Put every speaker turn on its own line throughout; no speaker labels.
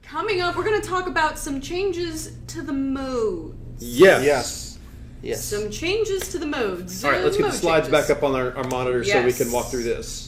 Coming up, we're going to talk about some changes to the modes.
Yes.
Some changes to the modes.
All right, let's get the slides back up on our monitor so we can walk through this.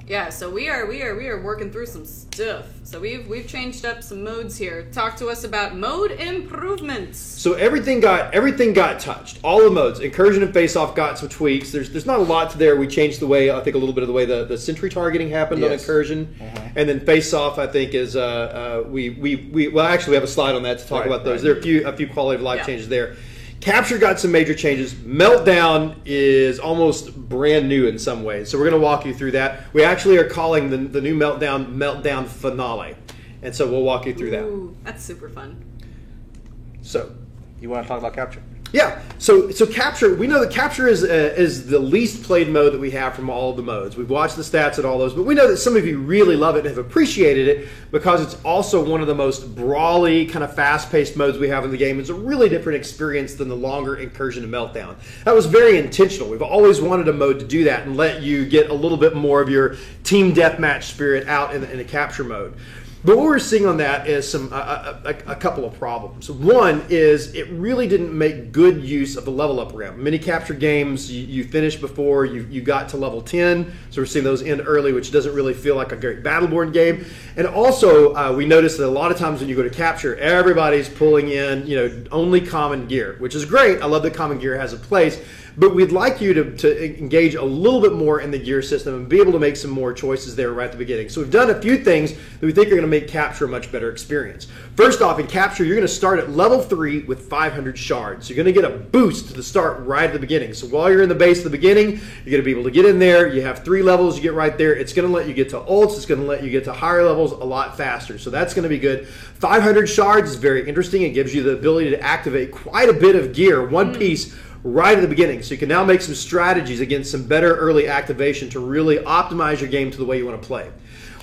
Yeah, so we are working through some stuff. So we've changed up some modes here. Talk to us about mode improvements.
So everything got touched. All the modes, incursion and face-off, got some tweaks. There's not a lot to there. We changed the way, I think, a little bit of the way the sentry targeting happened on incursion, and then face-off, I think, is we actually have a slide on that to talk about those. There are a few quality of life changes there. Capture got some major changes. Meltdown is almost brand new in some ways. So we're going to walk you through that. We actually are calling the new Meltdown Finale. And so we'll walk you through
that. That's super fun.
So,
you want to talk about Capture?
Yeah. So Capture, we know that Capture is the least played mode that we have from all of the modes. We've watched the stats at all those, but we know that some of you really love it and have appreciated it because it's also one of the most brawly, kind of fast-paced modes we have in the game. It's a really different experience than the longer Incursion and Meltdown. That was very intentional. We've always wanted a mode to do that and let you get a little bit more of your team deathmatch spirit out in a Capture mode. But what we're seeing on that is a couple of problems. One is it really didn't make good use of the level up ramp. Many Capture games, you finish before you got to level 10, so we're seeing those end early, which doesn't really feel like a great Battleborn game. And also, we noticed that a lot of times when you go to Capture, everybody's pulling in only common gear, which is great. I love that common gear has a place. But we'd like you to engage a little bit more in the gear system and be able to make some more choices there right at the beginning. So we've done a few things that we think are going to make Capture a much better experience. First off, in Capture, you're going to start at level 3 with 500 shards. You're going to get a boost to the start right at the beginning. So while you're in the base at the beginning, you're going to be able to get in there. You have 3 levels. You get right there. It's going to let you get to ults. It's going to let you get to higher levels a lot faster. So that's going to be good. 500 shards is very interesting. It gives you the ability to activate quite a bit of gear, one piece, right at the beginning. So you can now make some strategies against some better early activation to really optimize your game to the way you want to play.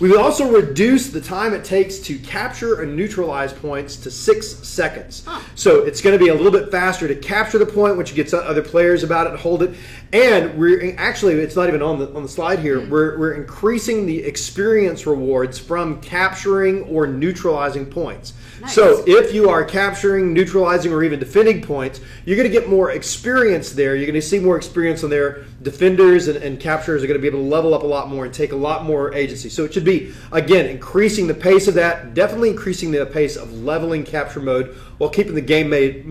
We've also reduced the time it takes to capture and neutralize points to 6 seconds. So it's going to be a little bit faster to capture the point, which gets other players about it and hold it. And we're actually, it's not even on the slide here, we're increasing the experience rewards from capturing or neutralizing points. Nice. So if you are capturing, neutralizing, or even defending points, you're going to get more experience there. You're going to see more experience on there. Defenders and capturers are going to be able to level up a lot more and take a lot more agency. So it should be, again, increasing the pace of that, definitely increasing the pace of leveling Capture mode while keeping the game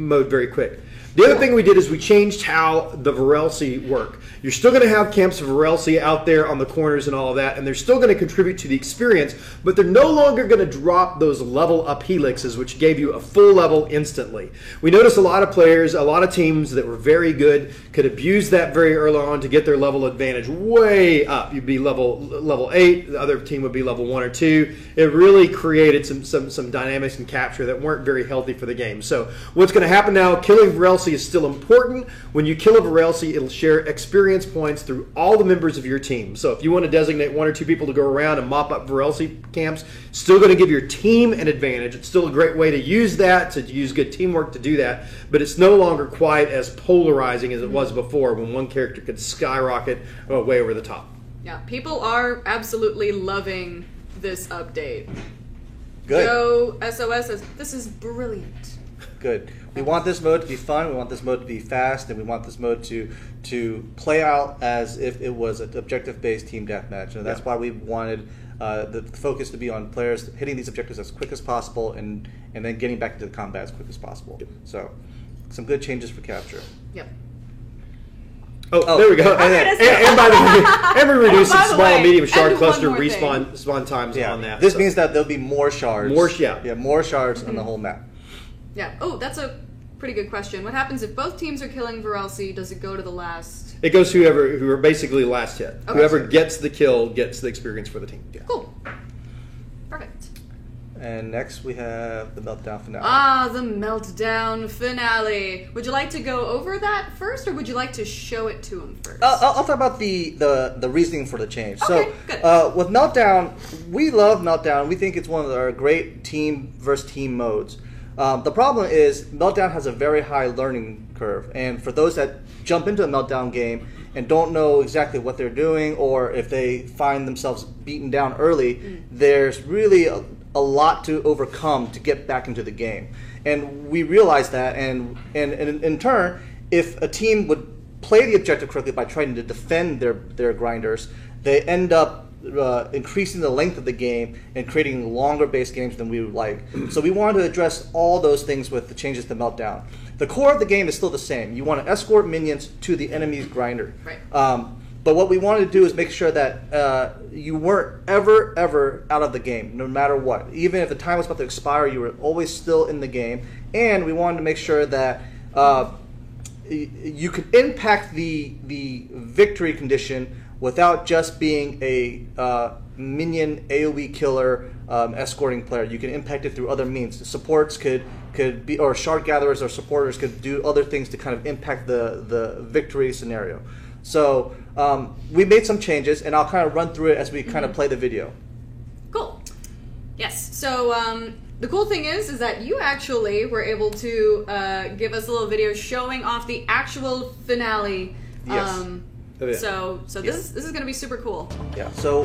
mode very quick. The other thing we did is we changed how the Varelsi work. You're still going to have camps of Varelsi out there on the corners and all of that, and they're still going to contribute to the experience, but they're no longer going to drop those level up helixes, which gave you a full level instantly. We noticed a lot of players, a lot of teams that were very good could abuse that very early on to get their level advantage way up. You'd be level 8, the other team would be level 1 or 2. It really created some dynamics in Capture that weren't very healthy for the game. So what's going to happen now, killing Varelsi is still important. When you kill a Varelsi, it'll share experience points through all the members of your team. So if you want to designate 1 or 2 people to go around and mop up Varelsi camps, still going to give your team an advantage. It's still a great way to use that, to use good teamwork to do that, but it's no longer quite as polarizing as it was before when one character could skyrocket way over the top.
Yeah, people are absolutely loving this update.
Good.
Joe SOS says, this is brilliant.
Good. We want this mode to be fun, we want this mode to be fast, and we want this mode to play out as if it was an objective-based team deathmatch. And that's why we wanted the focus to be on players hitting these objectives as quick as possible and then getting back into the combat as quick as possible. So, some good changes for Capture.
Yep.
Oh, there we go. And by the way, and we reduced some small and medium shard cluster respawn times on that.
This means that there'll be more shards.
More
shards on the whole map.
Yeah. Oh, that's a pretty good question. What happens if both teams are killing Varelsi? Does it go to the last?
It goes to who are basically last hit. Okay. Whoever gets the kill gets the experience for the team. Yeah.
Cool. Perfect.
And next we have the Meltdown Finale.
Ah, the Meltdown Finale. Would you like to go over that first, or would you like to show it to him first?
I'll talk about the reasoning for the change.
Okay, good.
With Meltdown, we love Meltdown. We think it's one of our great team versus team modes. The problem is Meltdown has a very high learning curve, and for those that jump into a Meltdown game and don't know exactly what they're doing, or if they find themselves beaten down early, there's really a lot to overcome to get back into the game. And we realized that, and in turn, if a team would play the objective correctly by trying to defend their grinders, they end up increasing the length of the game and creating longer base games than we would like. So we wanted to address all those things with the changes to Meltdown. The core of the game is still the same. You want to escort minions to the enemy's grinder.
Right.
But what we wanted to do is make sure that you weren't ever out of the game, no matter what. Even if the time was about to expire, you were always still in the game. And we wanted to make sure that you could impact the victory condition without just being a minion AoE killer escorting player. You can impact it through other means. The supports could be, or shard gatherers or supporters could do other things to kind of impact the victory scenario. So we made some changes, and I'll kind of run through it as we kind of play the video.
Cool. Yes. So the cool thing is that you actually were able to give us a little video showing off the actual finale.
Yes.
So this is going to be super cool.
Yeah. So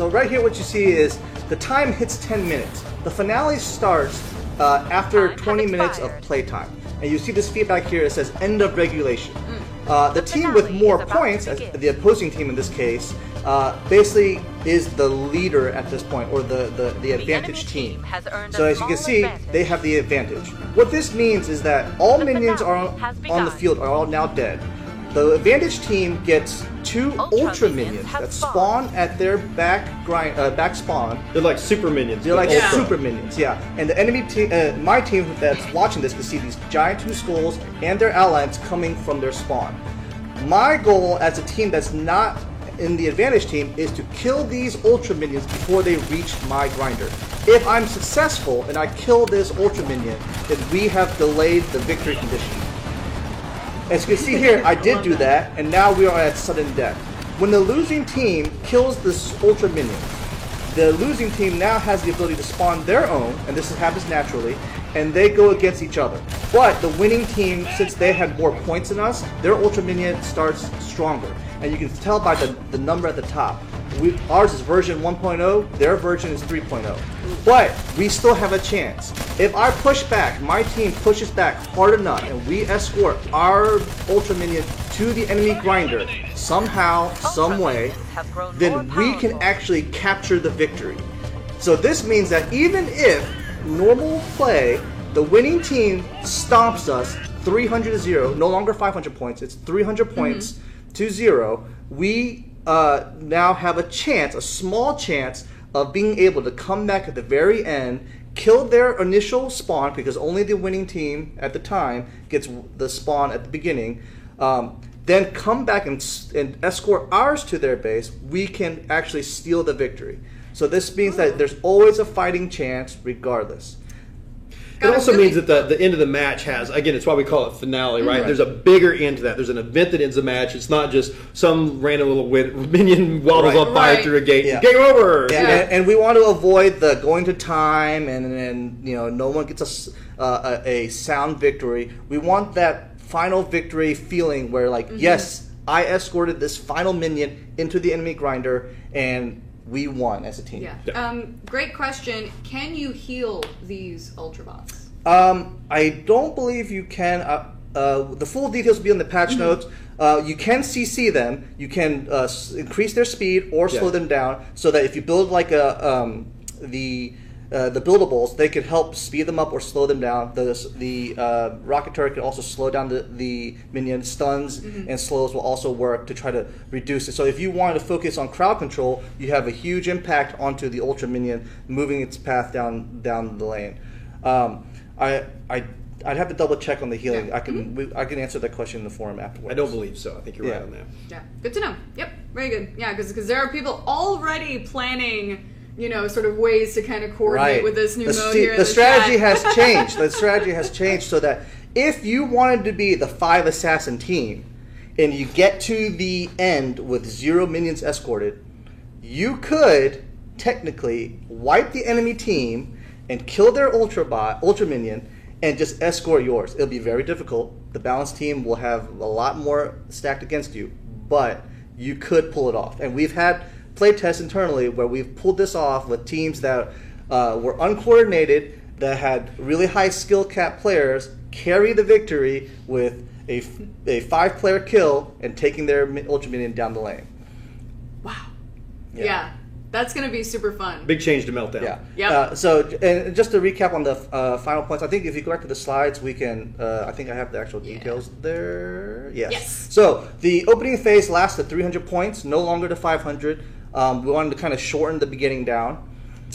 right here, what you see is the time hits 10 minutes. The finale starts after 20 minutes of playtime, and you see this feedback here. It says end of regulation. The team with more points, as the opposing team in this case, basically is the leader at this point, or the advantage team. So as you can see, they have the advantage. What this means is that all minions on the field are all now dead. The advantage team gets 2 ultra minions that spawn at their back spawn.
They're like super minions.
They're like
Yeah.
super minions, yeah. And the enemy team, my team that's watching this, can see these giant 2 skulls and their allies coming from their spawn. My goal as a team that's not in the advantage team is to kill these ultra minions before they reach my grinder. If I'm successful and I kill this ultra minion, then we have delayed the victory condition. As you can see here, I did do that, and now we are at sudden death. When the losing team kills this ultra minion, the losing team now has the ability to spawn their own, and this happens naturally, and they go against each other. But the winning team, since they had more points than us, their ultra minion starts stronger. And you can tell by the number at the top. Ours is version 1.0, their version is 3.0. But we still have a chance. If I push back, my team pushes back hard enough, and we escort our ultra minion to the enemy grinder, somehow, some way, then we can actually capture the victory. So this means that even if normal play, the winning team stomps us 300 to 0, no longer 500 points, it's 300 points to 0, we now have a chance, a small chance, of being able to come back at the very end, kill their initial spawn, because only the winning team at the time gets the spawn at the beginning, then come back and escort ours to their base. We can actually steal the victory. So this means that there's always a fighting chance regardless.
It also means that the end of the match has, again, it's why we call it finale, right? There's a bigger end to that. There's an event that ends the match. It's not just some random little minion waddles on fire through a gate.
Yeah.
Game over!
Yeah. And we want to avoid the going to time and no one gets a sound victory. We want that final victory feeling where, like, yes, I escorted this final minion into the enemy grinder, and we won as a team.
Yeah. Great question. Can you heal these Ultrabots?
I don't believe you can. The full details will be in the patch notes. You can CC them. You can increase their speed or slow them down, so that if you build like the buildables, they could help speed them up or slow them down. The rocket turret can also slow down the minion. Stuns and slows will also work to try to reduce it. So if you wanted to focus on crowd control, you have a huge impact onto the ultra minion moving its path down the lane. I'd have to double check on the healing.
Yeah.
I can answer that question in the forum afterwards.
I don't believe so. I think you're right on that.
Yeah. Good to know. Yep. Very good. Yeah, because there are people already planning, sort of ways to kind of coordinate with this new mode here.
The strategy has changed. The strategy has changed so that if you wanted to be the 5 assassin team and you get to the end with 0 minions escorted, you could technically wipe the enemy team and kill their ultra minion and just escort yours. It'll be very difficult. The balanced team will have a lot more stacked against you, but you could pull it off. And we've had play tests internally where we've pulled this off with teams that were uncoordinated, that had really high skill cap players carry the victory with a 5-player kill and taking their Ultra Minion down the lane.
Wow. Yeah. That's going to be super fun.
Big change to Meltdown.
Yeah.
Yep.
So, and just to recap on the final points, I think if you go back to the slides, we can. I think I have the actual details there. Yes. So the opening phase lasts to 300 points, no longer to 500. We wanted to kind of shorten the beginning down.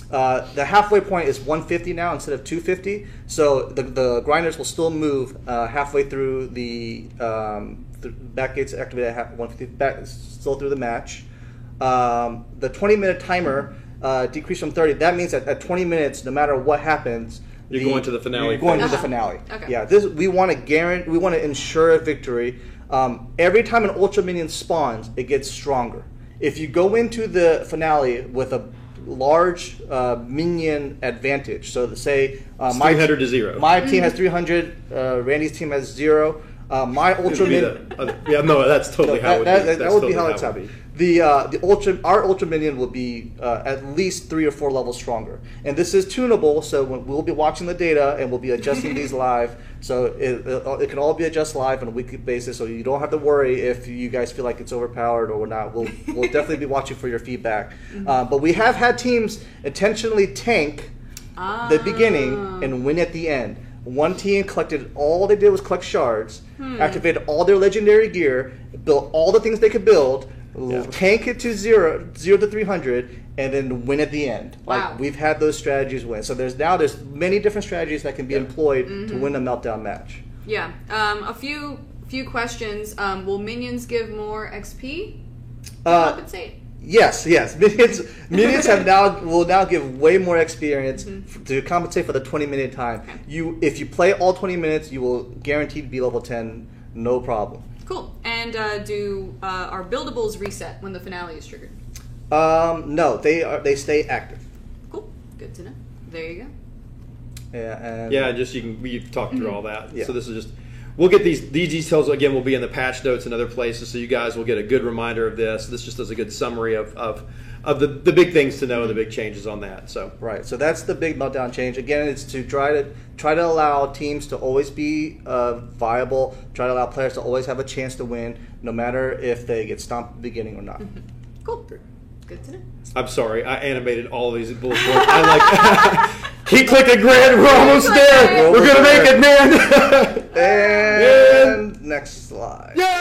The halfway point is 150 now instead of 250. So the grinders will still move halfway through the back gates activated at 150, back still through the match. The 20-minute timer decreased from 30. That means that at 20 minutes, no matter what happens,
you're going to the finale.
You're going to the finale.
Okay.
Yeah, we want to ensure a victory. Every time an Ultra Minion spawns, it gets stronger. If you go into the finale with a large minion advantage, so to say, my
300 to 0.
My team has 300. Randy's team has 0. My Ultra Minion.
That's totally how it would be.
That would be how it's happening. Our Ultra Minion will be at least 3 or 4 levels stronger, and this is tunable. So we'll be watching the data and we'll be adjusting these live. So it can all be adjusted live on a weekly basis. So you don't have to worry if you guys feel like it's overpowered or not. We'll definitely be watching for your feedback. But we have had teams intentionally tank the beginning and win at the end. One team all they did was collect shards, activated all their legendary gear, built all the things they could build, tank it to 0 to 300, and then win at the end.
Wow.
Like, we've had those strategies win. So there's many different strategies that can be employed to win a Meltdown match.
Yeah. A few questions. Will minions give more XP? Compensate?
Yes. Minions will now give way more experience to compensate for the 20-minute time.
Okay.
If you play all 20 minutes, you will guaranteed be level 10, no problem.
Cool. And do our buildables reset when the finale is triggered?
No, they stay active.
Cool. Good to know. There you go.
Yeah.
And we've talked through all that.
Yeah.
So this is just. We'll get these details again. Will be in the patch notes and other places, so you guys will get a good reminder of this. This just does a good summary of the big things to know and the big changes on that. So
right. So that's the big Meltdown change. Again, it's to try to allow teams to always be viable. Try to allow players to always have a chance to win, no matter if they get stomped at the beginning or not.
Cool. Good to know.
I'm sorry, I animated all of these bullet points. Keep clicking, Grant. We're almost there. We're gonna make it, man.
And next slide.
Yeah.